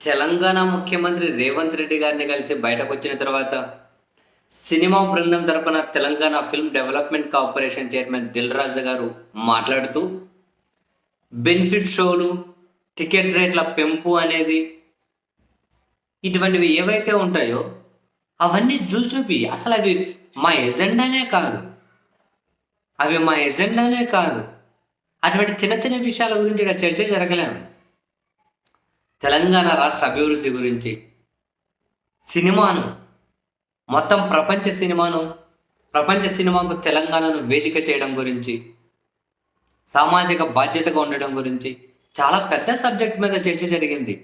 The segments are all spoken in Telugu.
తెలంగాణ ముఖ్యమంత్రి రేవంత్ రెడ్డి గారిని కలిసి బయటకొచ్చిన తర్వాత సినిమా బృందం తరపున Telangana film development corporation chairman Dil Raju గారు మాట్లాడుతూ బెనిఫిట్ షోలు, టికెట్ రేట్ల పెంపు అనేది ఇటువంటివి ఏవైతే ఉంటాయో అవన్నీ చూపి అసలు అవి మా ఎజెండానే కాదు. అటువంటి చిన్న చిన్న విషయాల గురించి ఇక్కడ చర్చ జరగలేము. తెలంగాణ రాష్ట్ర అభివృద్ధి గురించి, సినిమాను మొత్తం ప్రపంచ సినిమాకు తెలంగాణను వేదిక చేయడం గురించి, సామాజిక బాధ్యతగా ఉండడం గురించి చాలా పెద్ద సబ్జెక్ట్ మీద చర్చ జరిగింది.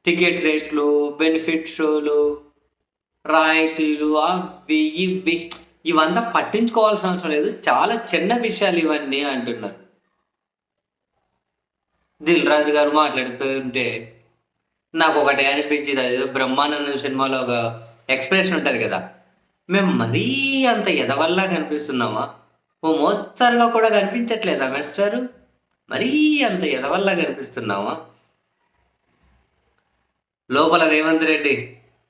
టికెట్ రేట్లు, బెనిఫిట్ షోలు, రాయితీలు, అవి ఇవి ఇవంతా పట్టించుకోవాల్సిన అవసరం లేదు. చాలా చిన్న విషయాలు ఇవన్నీ అంటున్నారు. దిల్ రాజు గారు మాట్లాడుతుంటే నాకు ఒకటి అనిపించింది. అది బ్రహ్మానందం సినిమాలో ఒక ఎక్స్ప్రెషన్ ఉంటుంది కదా, మేము మరీ అంత ఎదవల్లా కనిపిస్తున్నామా, ఓ మోస్తరుగా కూడా కనిపించట్లేదా మాస్టారు, మరీ అంత ఎదవల్లా కనిపిస్తున్నామా? లోపల రేవంత్ రెడ్డి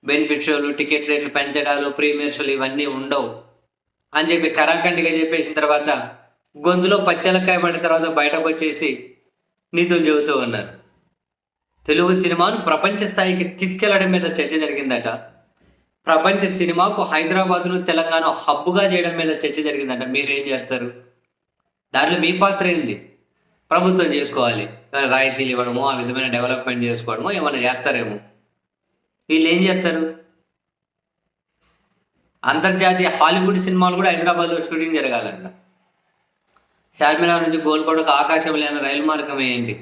బెనిఫిట్ షోలు, టికెట్ రేట్లు పెంచడాలు, ప్రీమియర్ షోలు ఇవన్నీ ఉండవు అని చెప్పి కరాఖండిగా చెప్పేసిన తర్వాత గొంతులో పచ్చలకాయ పడిన తర్వాత బయటకు వచ్చేసి నీతులు చెబుతూ ఉన్నారు. తెలుగు సినిమాను ప్రపంచ స్థాయికి తీసుకెళ్లడం మీద చర్చ జరిగిందట. ప్రపంచ సినిమాకు హైదరాబాద్ను తెలంగాణ హబ్బుగా చేయడం మీద చర్చ జరిగిందట. మీరేం చేస్తారు? దాంట్లో మీ పాత్ర ఏంది? ప్రభుత్వం చేసుకోవాలి, రాయితీలు ఇవ్వడమో, ఆ విధమైన డెవలప్మెంట్ చేసుకోవడమో ఏమైనా చేస్తారేమో. వీళ్ళు ఏం చేస్తారు? అంతర్జాతీయ హాలీవుడ్ సినిమాలు కూడా హైదరాబాద్లో షూటింగ్ జరగాలంట. చార్మినార్ నుంచి గోల్కొండకు ఆకాశం లేని రైలు మార్గం ఏంటి?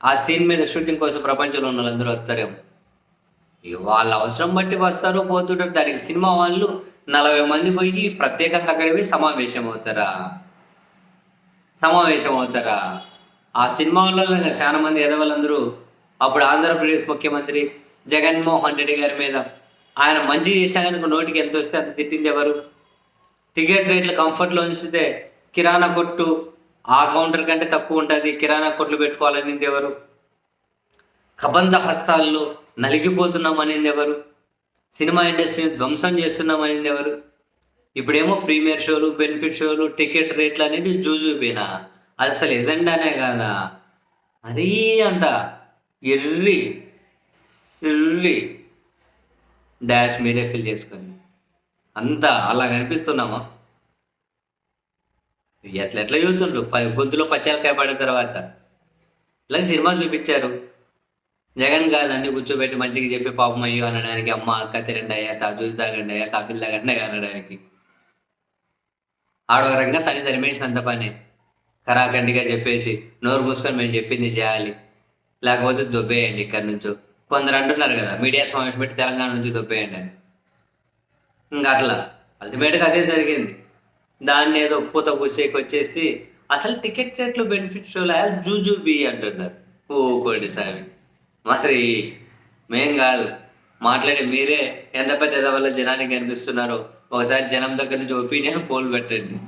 ఆ సీన్ మీద షూటింగ్ కోసం ప్రపంచంలో ఉన్న వాళ్ళందరూ వస్తారేమో. వాళ్ళ అవసరం బట్టి వస్తారు, పోతుంటారు. దానికి సినిమా వాళ్ళు 40 మంది పోయి ప్రత్యేకంగా అక్కడికి పోయి సమావేశం అవుతారా? ఆ సినిమా వల్ల చాలా మంది ఎదవాళ్ళందరూ అప్పుడు ఆంధ్రప్రదేశ్ ముఖ్యమంత్రి జగన్మోహన్ రెడ్డి గారి మీద ఆయన మంచి చేసినా కనుక నోటికి ఎంత వస్తే అంత తిట్టింది ఎవరు? టికెట్ రేట్లు కంఫర్ట్లో ఉంచితే కిరాణా కొట్టు ఆ కౌంటర్ కంటే తక్కువ ఉంటుంది, కిరాణా కొట్లు పెట్టుకోవాలనింది ఎవరు? కబంధ హస్తాల్లో నలిగిపోతున్నామనింది ఎవరు? సినిమా ఇండస్ట్రీని ధ్వంసం చేస్తున్నామనింది ఎవరు? ఇప్పుడేమో ప్రీమియర్ షోలు, బెనిఫిట్ షోలు, టికెట్ రేట్లు అనేది జూజూబేనా? అది అసలు ఎజెండానే కాదా? మరీ అంత ఎర్రి డాష్ మీరే ఫిల్ చేసుకొని అంతా అలా కనిపిస్తున్నామా? ఎట్లా చూస్తుండ్రు గొంతులో పచ్చాలకాయ పడిన తర్వాత. ఇలాగ సినిమా చూపించారు. జగన్ కాదు అన్ని కూర్చోబెట్టి మంచిగా చెప్పి పాపం అయ్యో అనడానికి, అమ్మ అక్క తిరండి అయ్యా, జ్యూస్ తాగండి అయ్యా, కాఫీలు తాగండి అనడానికి. ఆడవరంగా తల్లి ధర్మేసినంత పని కరాఖండిగా చెప్పేసి నోరు మూసుకొని మేము చెప్పింది చేయాలి, లేకపోతే దొబ్బేయండి ఇక్కడి నుంచో. కొందరు అంటున్నారు కదా, మీడియా సమావేశం పెట్టి తెలంగాణ నుంచి దొబ్బేయండి అని. ఇంకా అట్లా అల్టిమేట్గా అదే జరిగింది. దాన్ని ఏదో పూత పూసేకి వచ్చేసి అసలు టికెట్ రేట్లు, బెనిఫిట్ షోలు జూజూబీ అంటున్నారు. ఓకోండి సార్, మరి మేం కాదు మాట్లాడి, మీరే ఎంత పెద్ద వల్ల జనానికి కనిపిస్తున్నారో ఒకసారి జనం దగ్గర నుంచి ఒపీనియన్ పోల్ పెట్టండి.